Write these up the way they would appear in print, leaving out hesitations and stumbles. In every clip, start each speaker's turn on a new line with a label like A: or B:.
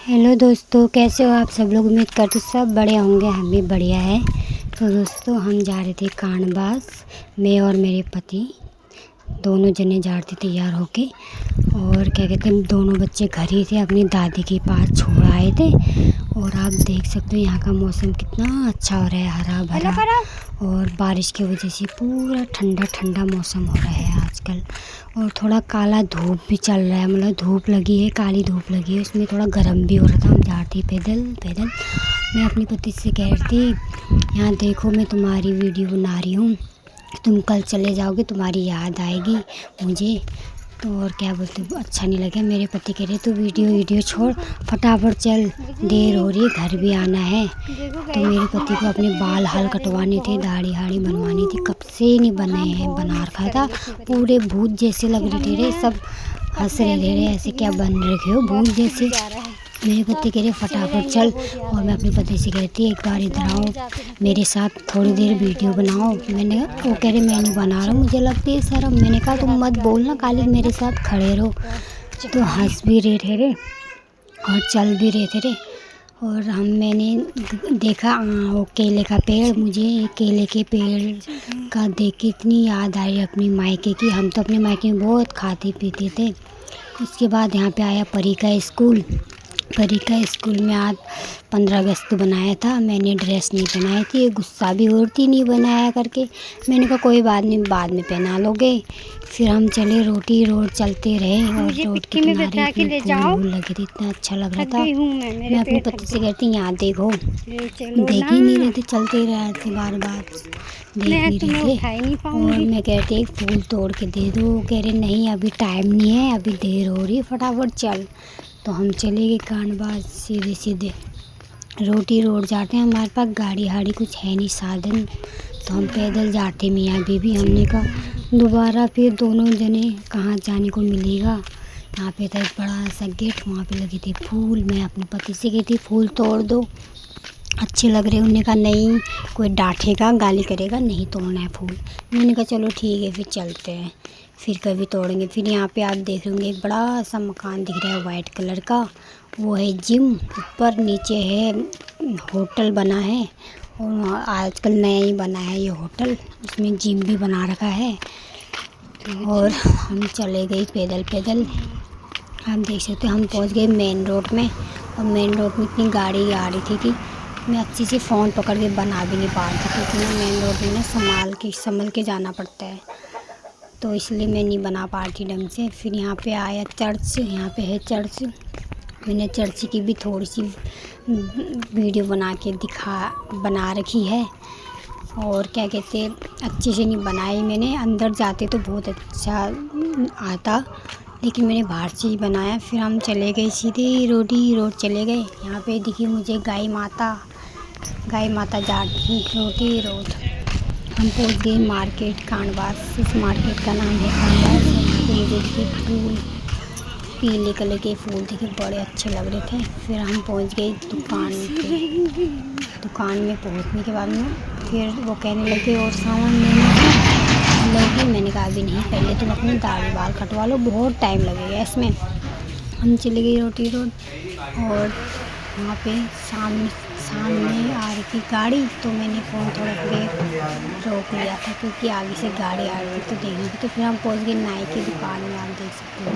A: Hello दोस्तों, कैसे हो आप सब लोग। उम्मीद करते सब बढ़िया होंगे, हम भी बढ़िया है। तो दोस्तों हम जा रहे थे कानबास, मैं और मेरे पति दोनों जने जा रहे थे तैयार होके। और क्या कहते हैं, दोनों बच्चे घर ही थे, अपनी दादी के पास छोड़ आए थे। और आप देख सकते हो यहाँ का मौसम कितना अच्छा हो रहा है, हरा भरा। और बारिश की वजह से पूरा ठंडा ठंडा मौसम हो रहा है आजकल। और थोड़ा काला धूप भी चल रहा है, मतलब धूप लगी है, काली धूप लगी है, उसमें थोड़ा गर्म भी हो रहा था। हम जा रहे थे पैदल पैदल। मैं अपनी पति से कह रही थी, यहाँ देखो मैं तुम्हारी वीडियो बना रही हूँ, तुम कल चले जाओगे, तुम्हारी याद आएगी मुझे। तो और क्या बोलते, अच्छा नहीं लगे। मेरे पति कह रहे तू वीडियो छोड़, फटाफट चल, देर हो रही है, घर भी आना है। तो मेरे पति को अपने बाल हाल कटवाने थे, दाढ़ी हाड़ी बनवानी थी, कब से नहीं बने हैं, बना रखा था। पूरे भूत जैसे लग रहे थे, सब हंस रहे थे, ऐसे क्या बन रखे हो भूत जैसे। मेरे पति कह रहे फटाफट चल। और मैं अपने पति से कहती एक बार इधर आओ, मेरे साथ थोड़ी देर वीडियो बनाओ। वो कह रहे मैं नहीं बना रहा हूँ, मुझे लगती है शर्म। मैंने कहा तुम मत बोलना, खाली मेरे साथ खड़े रहो। तो हंस भी रहे थे और चल भी रहे थे। और मैंने देखा वो केले का पेड़, मुझे केले के पेड़ का देख के इतनी याद आई अपनी मायके की। हम तो अपने मायके में बहुत खाते पीते थे। उसके बाद यहाँ पे आया परी का स्कूल। परी का स्कूल में आज 15 अगस्त बनाया था, मैंने ड्रेस नहीं पहनाई थी, गुस्सा भी हो रही थी नहीं बनाया करके। मैंने कहा कोई बात नहीं, बाद में पहना लोगे। फिर हम चले रोटी रोड चलते रहे, और रोड के किनारे फूल लगे थे, इतना अच्छा लग रहा था। मैं अपने पति से कहती यहाँ देखो, देख ही नहीं रहे थे, चलते रहे थे, बार बार देख नहीं रहे थे। और मैं कहती एक फूल तोड़ के दे दो, कह रहे नहीं अभी टाइम नहीं है, अभी देर हो रही है, फटाफट चल। तो हम चले गए कानबास, सीधे सीधे रोटी रोड जाते हैं। हमारे पास गाड़ी हाड़ी कुछ है नहीं साधन, तो हम पैदल जाते मियाँ बीबी। हमने कहा दोबारा फिर दोनों जने कहाँ जाने को मिलेगा। यहाँ पे था एक बड़ा सा गेट, वहाँ पे लगे थे फूल। मैं अपने पति से कहती फूल तोड़ दो, अच्छे लग रहे। उन्होंने कहा नहीं, कोई डांटेगा गाली करेगा, नहीं तोड़ना है फूल। मैंने कहा चलो ठीक है, फिर चलते हैं, फिर कभी तोड़ेंगे। फिर यहाँ पे आप देख होंगे एक बड़ा सा मकान दिख रहा है वाइट कलर का, वो है जिम। ऊपर नीचे है होटल बना है, और आजकल नया ही बना है ये होटल, उसमें जिम भी बना रखा है। और हम चले गए पैदल पैदल। आप देख सकते हैं हम पहुँच गए मेन रोड में, और मेन रोड में इतनी गाड़ी आ रही थी कि मैं अच्छी से फ़ोन पकड़ के बना भी नहीं पा रही थी, क्योंकि ना मेन रोड में ना संभल के जाना पड़ता है, तो इसलिए मैं नहीं बना पा रही ढंग से। फिर यहाँ पे आया चर्च, यहाँ पे है चर्च। मैंने चर्च की भी थोड़ी सी वीडियो बना रखी है। और क्या कहते हैं, अच्छे से नहीं बनाई मैंने, अंदर जाते तो बहुत अच्छा आता, लेकिन मैंने बाहर से ही बनाया। फिर हम चले गए सीधे रोड चले गए। यहाँ पे दिखी मुझे गाय माता जा रही रोटी रोड। हम पहुँच गए मार्केट कानबास, इस मार्केट का नाम है कानबास। मुझे दिखे फूल, पीले कलर के फूल दिखे, बड़े अच्छे लग रहे थे। फिर हम पहुँच गए दुकान पे। दुकान में पहुँचने के बाद में फिर वो कहने लगे और सामान लेने मैंने कहा अभी नहीं, पहले तुम अपनी दाढ़ी बाल कटवा लो, बहुत टाइम लगेगा इसमें। हम चले गए रोटी रोड, और वहाँ पे सामने आ रही थी गाड़ी, तो मैंने फ़ोन थोड़ा देर रोक लिया था, क्योंकि आगे से गाड़ी आ रही थी तो देखी थी। तो फिर हम पहुँच गए नाई की दुकान में। आप देख सकते हो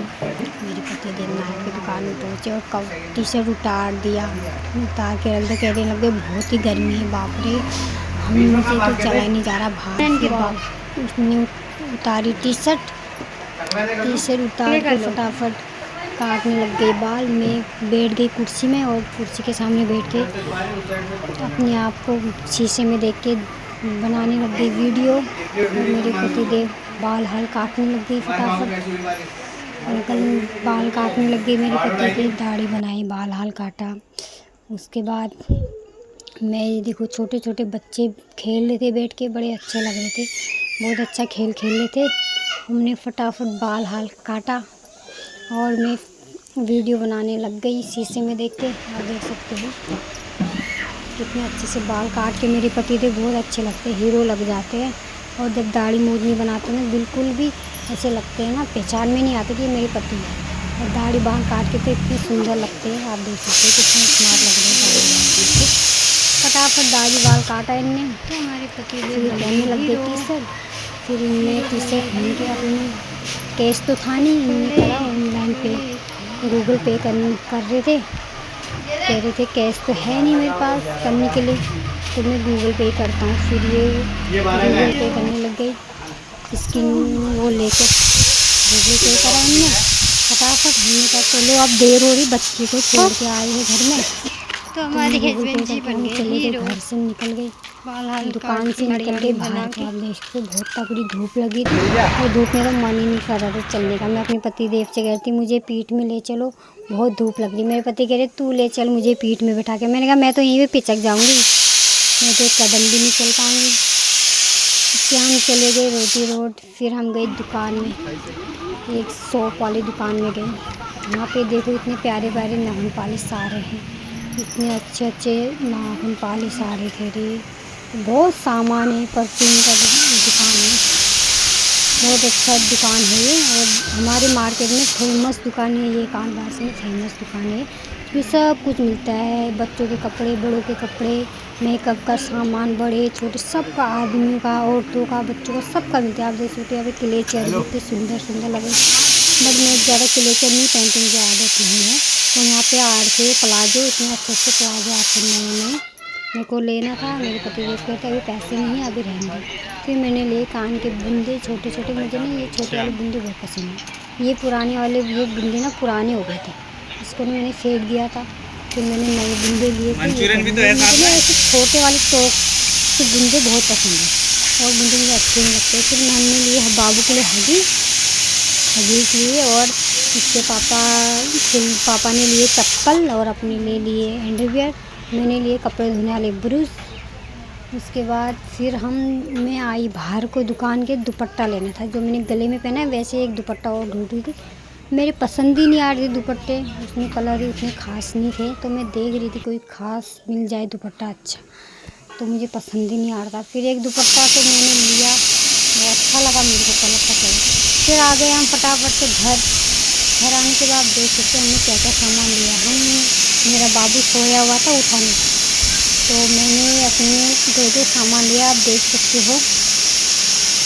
A: मेरे पति देव नाई की दुकान में पहुँचे, और कब टी शर्ट उतार के रख दो, कहने लगे बहुत ही गर्मी है, बाप रे मुझे तो चला ही नहीं जा रहा बाहर। फिर उसने उतारी टी शर्ट उतार के फटाफट काटने लग गई बाल। मैं बैठ गई कुर्सी में, और कुर्सी के सामने बैठ के अपने आप को शीशे में देख के बनाने लग गई वीडियो। और मेरे पति देव बाल हाल काटने लग गई फटाफट, अंकल बाल काटने लग गए मेरे पति के, दाढ़ी बनाई, बाल हाल काटा। उसके बाद मैं देखो छोटे छोटे बच्चे खेल रहे थे बैठ के, बड़े अच्छे लग रहे थे, बहुत अच्छा खेल रहे थे। हमने फटाफट बाल हाल काटा, और मैं वीडियो बनाने लग गई शीशे में देख के। आप देख सकते हो कितने अच्छे से बाल काट के मेरे पति थे, बहुत अच्छे लगते हैं, हीरो लग जाते हैं। और जब दाढ़ी मूछ नहीं बनाते ना, बिल्कुल भी ऐसे लगते हैं ना, पहचान में नहीं आते कि मेरे पति हैं। और दाढ़ी बाल काट के तो इतने सुंदर लगते हैं, आप देख सकते हैं कितने स्मार्ट लग रहे हैं दाढ़ी बाल काट के। फटाफट दाढ़ी बाल काटा इनने,
B: तो हमारे पति
A: फिर पहनने लग गए टी शर्ट। फिर इनने टी शर्ट पहन के अपने कैश तो था नहीं, इनने करा ऑनलाइन पे, गूगल पे कर रहे थे। कह रहे थे कैश तो है नहीं मेरे पास करने के लिए, तो मैं गूगल पे करता हूँ। फिर ये गूगल पे करने लग गई, स्किन वो लेकर गूगल पे करा इनने फटाफट। हमने कहा चलो अब देर हो रही, बच्ची को छोड़ के आए हैं घर में,
B: तो हमारे
A: गूगल
B: हस्बैंड
A: पे
B: जी
A: करके
B: बन
A: हम
B: गए
A: चले गए,
B: हीरो।
A: घर से निकल गए,
B: बाल हाल
A: दुकान
B: काट
A: से
B: के
A: निकल
B: बढ़िया
A: गए
B: बना
A: बाहर।
B: के।
A: तो आप देख सकते हो बहुत तगड़ी धूप लगी थी और धूप में तो मन ही नहीं कर रहा था चलने का। मैं अपने पति देव से कह रही थी मुझे पीठ में ले चलो, बहुत धूप लग रही। मेरे पति कह रहे तू ले चल मुझे पीठ में बैठा के। मैंने कहा मैं तो यहीं पे पिचक जाऊंगी, मैं तो एक कदम भी नहीं चल पाऊंगी। इसके हम चले गए रोटी रोड। फिर हम गए दुकान में, एक शॉप वाली दुकान में गए। वहाँ पे देखो इतने प्यारे प्यारे नाखून पालिश आ रहे हैं, इतने अच्छे अच्छे नाखून पालिश आ रहे थे रे। बहुत सामान है, परफ्यूम का दुकान है, बहुत अच्छा दुकान है ये। और हमारे मार्केट में फेमस दुकान है ये, कानबास में फेमस दुकान है। इसमें सब कुछ मिलता है, बच्चों के कपड़े, बड़ों के कपड़े, मेकअप का सामान, बड़े छोटे सबका, आदमियों का, औरतों का, बच्चों का, सबका मिलता है। आप देख सकते हैं यहाँ पे क्लेचर कितने सुंदर सुंदर लगे, बट मैं ज़्यादा क्लेचर नहीं पहनती, मुझे आदत नहीं है। और यहाँ पे आड़ के प्लाजो, इतने अच्छे अच्छे प्लाजो आते हैं नए नए, मेरे को लेना था। मेरे पति देव कहते अभी पैसे नहीं है, अभी रहने दो। फिर मैंने लिए कान के बूंदे छोटे छोटे, मुझे ना ये छोटे वाले बूंदे बहुत पसंद है। ये पुराने वाले ये बूंदे ना पुराने हो गए थे, इसको ना मैंने फेंक दिया था। फिर मैंने नए बूंदे लिए थे।
C: मंचूरियन भी तो है साथ में।
A: ऐसे छोटे वाले टॉप के बूंदे बहुत पसंद है, और बूंदे मुझे अच्छे नहीं लगते। फिर मैंने लिए बाबू के लिए हगीज लिए, और इसके पापा ने लिए चप्पल, और अपने लिए अंडरवियर। मैंने लिए कपड़े धोने वाले ब्रश। उसके बाद फिर मैं आई बाहर को दुकान के, दुपट्टा लेना था जो मैंने गले में पहना है, वैसे एक दुपट्टा और ढूंढ रही थी। मेरे पसंद ही नहीं आ रहे दुपट्टे, उसमें कलर ही उतने ख़ास नहीं थे, तो मैं देख रही थी कोई ख़ास मिल जाए दुपट्टा अच्छा, तो मुझे पसंद ही नहीं आ रहा था। फिर एक दुपट्टा तो मैंने लिया, वो अच्छा लगा मेरे को, कलर का कलर। फिर आ गए हम फटाफट से घर आने के बाद देख सकते हमने क्या क्या सामान लिया। मेरा बाबू सोया हुआ था, उठा नहीं, तो मैंने अपने जो सामान लिया आप देख सकते हो।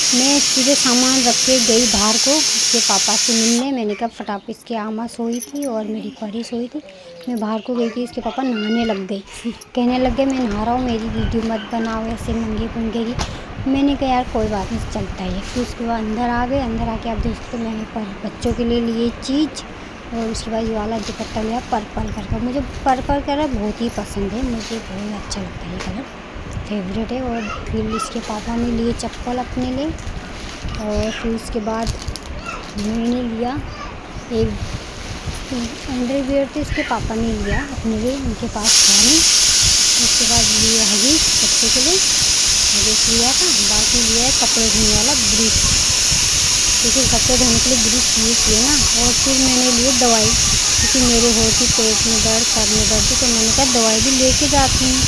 A: मैं सीधे सामान रख के गई बाहर को इसके पापा से मिलने। मैंने कहा फटाफट, इसकी आमा सोई थी और मेरी परी सोई थी, मैं बाहर को गई थी। इसके पापा नहाने लग गई, कहने लग गए मैं नहा रहा हूँ, मेरी वीडियो मत बनाओ ऐसे नंगे पुंगे की। मैंने कहा यार कोई बात नहीं, चलता है। फिर उसके बाद अंदर आ गए। अंदर आके आप देख सकते मैंने बच्चों के लिए लिए चीज़, और उसके बाद ये वाला दुपट्टा लिया पर्पल कलर। मुझे पर्पल कलर बहुत ही पसंद है, मुझे बहुत अच्छा लगता है ये कलर, फेवरेट है। और फिर इसके पापा ने लिए चप्पल अपने लिए, और फिर उसके बाद मैंने लिया एक अंडरवियर, तो इसके पापा ने लिया अपने लिए, उनके पास था नहीं। उसके बाद लिया हगीज बच्चे के लिए, हगीज लिया था। बाकी लिया है कपड़े धोने वाला ब्रश, क्योंकि कपड़े धोने के लिए ब्रश यूज़ किए ना। और फिर मैंने लिए दवाई, क्योंकि मेरे होती पेट में दर्द, सर में दर्द, तो मैंने कहा दवाई भी लेके जाती हूँ,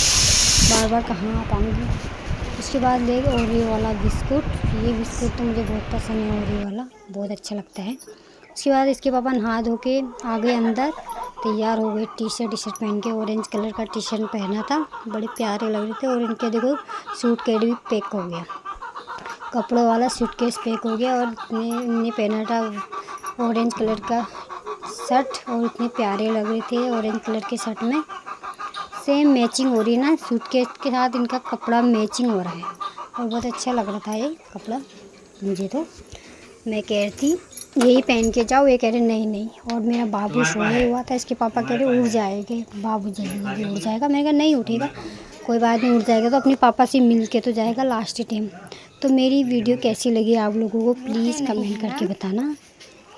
A: बार बार कहाँ आ पाऊँगी। उसके बाद ले ओरियो वाला बिस्कुट, ये बिस्कुट तो मुझे बहुत पसंद है, ओरियो वाला बहुत अच्छा लगता है। उसके बाद इसके पापा नहा धो के आ गए अंदर, तैयार हो गए, टी शर्ट पहन के, ऑरेंज कलर का टी शर्ट पहना था, बड़े प्यारे लग रहे थे। और इनके देखो सूटकेस भी पैक हो गया, कपड़ों वाला सूटकेस पैक हो गया। और इनने पहना था ऑरेंज कलर का शर्ट, और इतने प्यारे लग रहे थे ऑरेंज कलर के शर्ट में, सेम मैचिंग हो रही है ना सूटकेस के साथ, इनका कपड़ा मैचिंग हो रहा है, और बहुत अच्छा लग रहा था ये कपड़ा मुझे। तो मैं कह रही थी यही पहन के जाओ, ये कह रहे नहीं नहीं। और मेरा बाबू सोया हुआ था, इसके पापा कह रहे उठ जाएंगे, बाबू जल्दी जल्दी उठ जाएगा। मैंने कहा नहीं उठेगा, कोई बात नहीं, उठ जाएगा तो अपने पापा से मिल के तो जाएगा लास्ट टाइम। तो मेरी वीडियो कैसी लगी आप लोगों को प्लीज़ कमेंट करके बताना,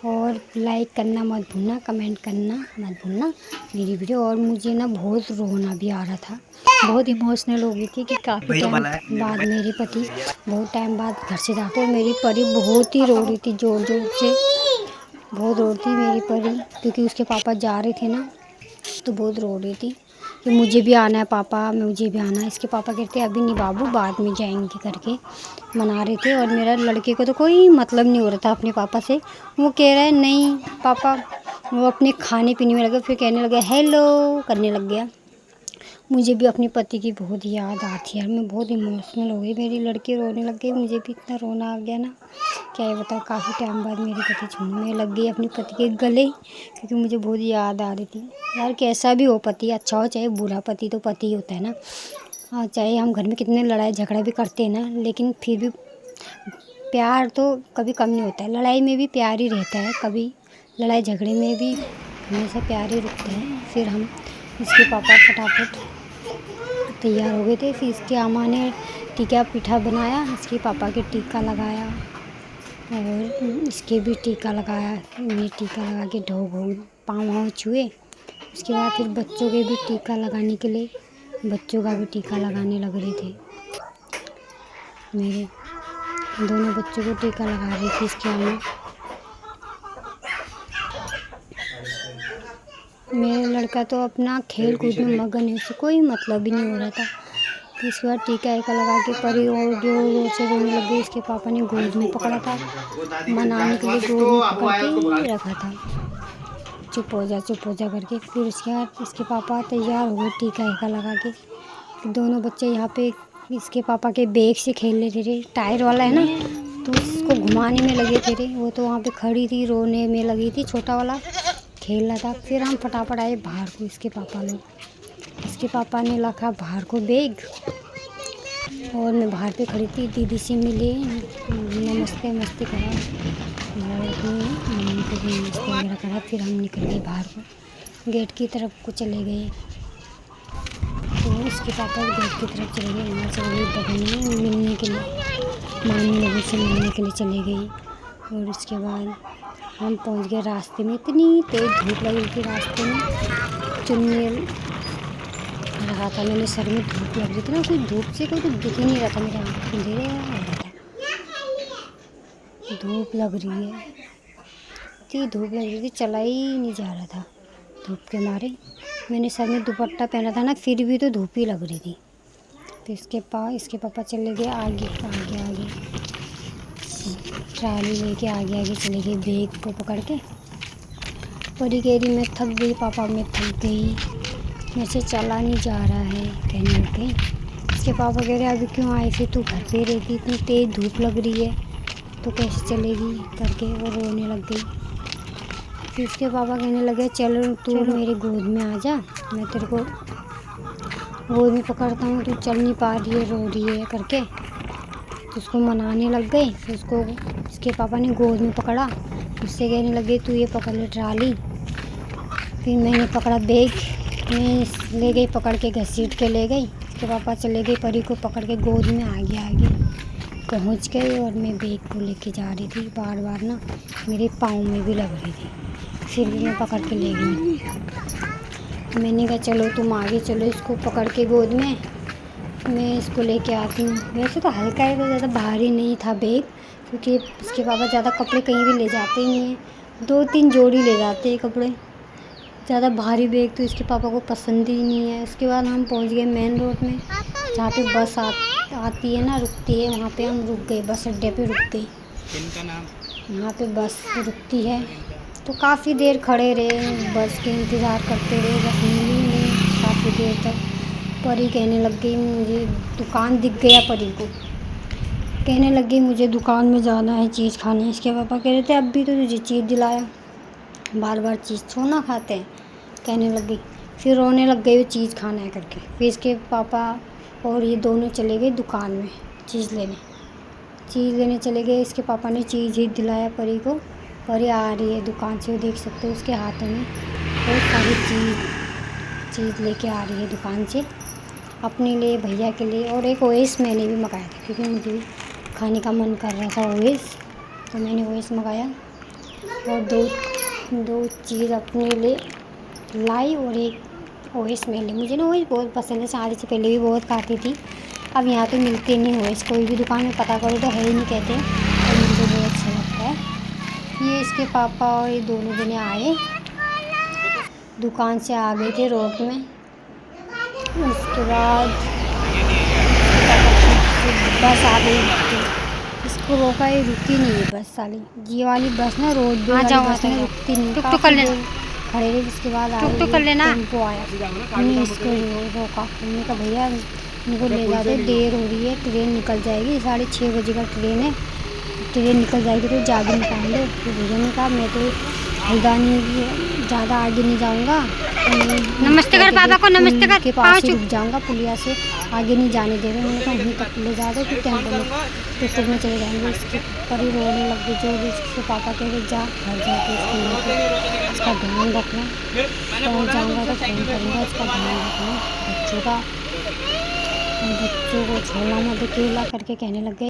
A: और लाइक करना मत भूलना, कमेंट करना मत भूलना मेरी वीडियो। और मुझे ना बहुत रोना भी आ रहा था, बहुत इमोशनल हो गई थी कि काफ़ी टाइम बाद मेरे पति बहुत टाइम बाद घर से जाते, और मेरी परी बहुत ही रो रही थी, ज़ोर ज़ोर से बहुत रो रही थी मेरी परी, क्योंकि उसके पापा जा रहे थे ना, तो बहुत रो रही थी कि मुझे भी आना है पापा, मुझे भी आना है। इसके पापा कहते अभी नहीं बाबू, बाद में जाएंगे करके मना रहे थे। और मेरा लड़के को तो कोई मतलब नहीं हो रहा था अपने पापा से, वो कह रहा है नहीं पापा वो अपने खाने पीने में लगा, फिर कहने लगा हेलो करने लग गया। मुझे भी अपने पति की बहुत याद आती है यार, मैं बहुत इमोशनल हो गई, मेरी लड़की रोने लग गई, मुझे भी इतना रोना आ गया ना, क्या ही बताऊँ। काफ़ी टाइम बाद मेरे पति छूने लग गई अपने पति के गले, क्योंकि मुझे बहुत याद आ रही थी यार। कैसा भी हो पति, अच्छा हो चाहे बुरा, पति तो पति होता है ना। और चाहे हम घर में कितने लड़ाई झगड़ा भी करते हैं ना, लेकिन फिर भी प्यार तो कभी कम नहीं होता है। लड़ाई में भी प्यार ही रहता है, कभी लड़ाई झगड़े में भी हमेशा प्यार ही रुकता है। फिर हम इसके पापा फटाफट तैयार हो गए थे। फिर इसके अम्मा ने टीका पीठा बनाया, इसके पापा के टीका लगाया और इसके भी टीका लगाया। ये टीका लगा के ढो पाँव छुए। उसके बाद फिर बच्चों के भी टीका लगाने के लिए बच्चों का भी टीका लगाने लग रहे थे। मेरे दोनों बच्चों को टीका लगा रही थी इसके अम्मा। मेरा लड़का तो अपना खेल कूद में मगन है, उसे कोई मतलब ही नहीं हो रहा था। तो इसके बाद टीका लगा के परी और जोर से रोने लग गई। इसके पापा ने गोद में पकड़ा था, मनाने के लिए गोद में पकड़ के रखा था, चुप हो जा करके। फिर उसके बाद इसके पापा तैयार हो गए टीका लगा के। दोनों बच्चे यहाँ पे इसके पापा के बैग से खेल लेते थे, टायर वाला है ना, तो उसको घुमाने में लगे थे। वो तो वहाँ पे खड़ी थी, रोने में लगी थी, छोटा वाला खेल रहा था। फिर हम फटाफट आए बाहर को, इसके पापा ने रखा बाहर को बैग, और मैं बाहर पे खड़ी थी, दीदी से मिले, नमस्ते मस्ती करा, मम्मी को भी नमस्ते वगैरह करा। फिर हम निकल गए बाहर को, गेट की तरफ को चले गए। तो इसके पापा गेट की तरफ चले गए, वहाँ चले गए बगल में मिलने के लिए, मामी लोगों से मिलने के लिए चले गई। और उसके बाद हम पहुंच गए रास्ते में। इतनी तेज़ धूप लग रही थी रास्ते में, चुन्नी रहा था मैंने सर में, धूप लग रही थी ना, कोई धूप से कोई तो दिख ही नहीं रहा था, मेरे आँख अंधेरे हो रहा था। धूप लग रही है, इतनी धूप लग रही थी, चला ही नहीं जा रहा था धूप के मारे। मैंने सर में दुपट्टा पहना था ना, फिर भी तो धूप ही लग रही थी। तो इसके पापा चले गए आगे ट्राली लेके आगे चले गए, बैग को पकड़ के। परी कह रही मैं थक गई पापा, मैं थक गई, मेरे से चला नहीं जा रहा है, कहने लग गई। इसके पापा कह रहे अभी क्यों आई थी, तू घर पे रहती, इतनी तेज़ धूप लग रही है तो कैसे चलेगी करके वो रोने लग गई। फिर उसके पापा कहने लगे चलो तू मेरे गोद में आ जा, मैं तेरे को गोद में पकड़ता हूँ, तू चल नहीं पा रही है, रो रही है करके। तो उसको मनाने लग गए। फिर उसको इसके पापा ने गोद में पकड़ा, उससे कहने लगे तू ये पकड़ ले ट्राली। फिर मैंने पकड़ा बैग, मैं ले गई पकड़ के, घसीट के ले गई। इसके पापा चले गए परी को पकड़ के गोद में, आगे पहुंच गए। और मैं बैग को लेके जा रही थी, बार ना मेरे पाँव में भी लग रही थी, फिर भी मैं पकड़ के ले गई। मैंने कहा चलो तुम आगे चलो, इसको पकड़ के गोद में मैं इसको लेके आती हूँ। वैसे तो हल्का है, तो ज़्यादा भारी नहीं था बैग, क्योंकि इसके पापा ज़्यादा कपड़े कहीं भी ले जाते ही नहीं हैं, 2-3 जोड़ी ले जाते हैं कपड़े, ज़्यादा भारी बैग तो इसके पापा को पसंद ही नहीं है। उसके बाद हम पहुँच गए मेन रोड में, जहाँ पे बस आती है ना, रुकती है, वहाँ पे हम रुक गए, बस अड्डे पे रुक गए।
C: इनका नाम
A: यहाँ पे बस रुकती है, तो काफ़ी देर खड़े रहे, बस के इंतज़ार करते रहे, बस मिली नहीं काफ़ी देर तक। परी कहने लग गई, मुझे दुकान दिख गया, परी को कहने लग गई मुझे दुकान में जाना है, चीज़ खानी है। इसके पापा कह रहे थे अब भी तो तुझे चीज़ दिलाया, बार चीज़ छोड़ना खाते हैं, कहने लग गई। फिर रोने लग गई वो चीज़ खाना है करके। फिर इसके पापा और ये दोनों चले गए दुकान में चीज़ लेने चले गए। इसके पापा ने चीज़ ही दिलाया परी को। परी आ रही है दुकान से, वो देख सकते हो उसके हाथों में बहुत सारी चीज़ लेके आ रही है दुकान से, अपने लिए, भैया के लिए। और एक ओएस मैंने भी मंगाया था, क्योंकि मुझे भी खाने का मन कर रहा था ओएस, तो मैंने ओएस मंगाया। और दो चीज़ अपने लिए लाई और एक ओएस मेरे लिए। मुझे ना ओएस बहुत पसंद है, शादी से पहले भी बहुत खाती थी, अब यहाँ तो मिलते नहीं ओएस, कोई भी दुकान में पता करो तो है ही नहीं कहते, और मुझे बहुत अच्छा लगता है। ये इसके पापा और ये दोनों जने आए, दुकान से आ गए थे रोड में। उसके बाद बस आ गई, इसको रोका ही रुकी नहीं है बस साली। ये वाली बस ना रोड पे
B: हाँ,
A: वाली
B: जाओ,
A: बस
B: जाओ,
A: ना
B: जाओ।
A: रुकती नहीं।
B: टुक-टुक
A: काफ़ी
B: कर लेना।
A: देर खड़े रहे, जिसके बाद आए
B: टुक-टुक कर लेना।
A: टेम्पो आया। हमने इसको रोका, हमने कहा भैया इनको ले जाते, देर हो रही है, ट्रेन निकल जाएगी, 6:30 बजे का ट्रेन है, ट्रेन निकल जाएगी तो जा भी नहीं पाएंगे। तो भैया ने कहा मैं तो हल्द्वानी ज़्यादा आगे नहीं जाऊँगा,
B: नमस्ते कर पापा को, नमस्ते कर।
A: के
B: पाँव
A: पास ही
B: छू।
A: रुक जाऊँगा, पुलिया से आगे नहीं जाने दे रहे। मैंने कहा वहीं तक ले जा दो, फिर टेम्पो में टुक में चले जाएंगे। इसके पर ही रोने लग गई, जो भी इसके पापा कह रहे जा घर जाके इसको लेके इसका ध्यान रखना, पहुँच जाऊँगा तो फ़ोन करूँगा, इसका ध्यान रखना बच्चों का, बच्चों को छोड़ना मत अकेला करके कहने लग गए।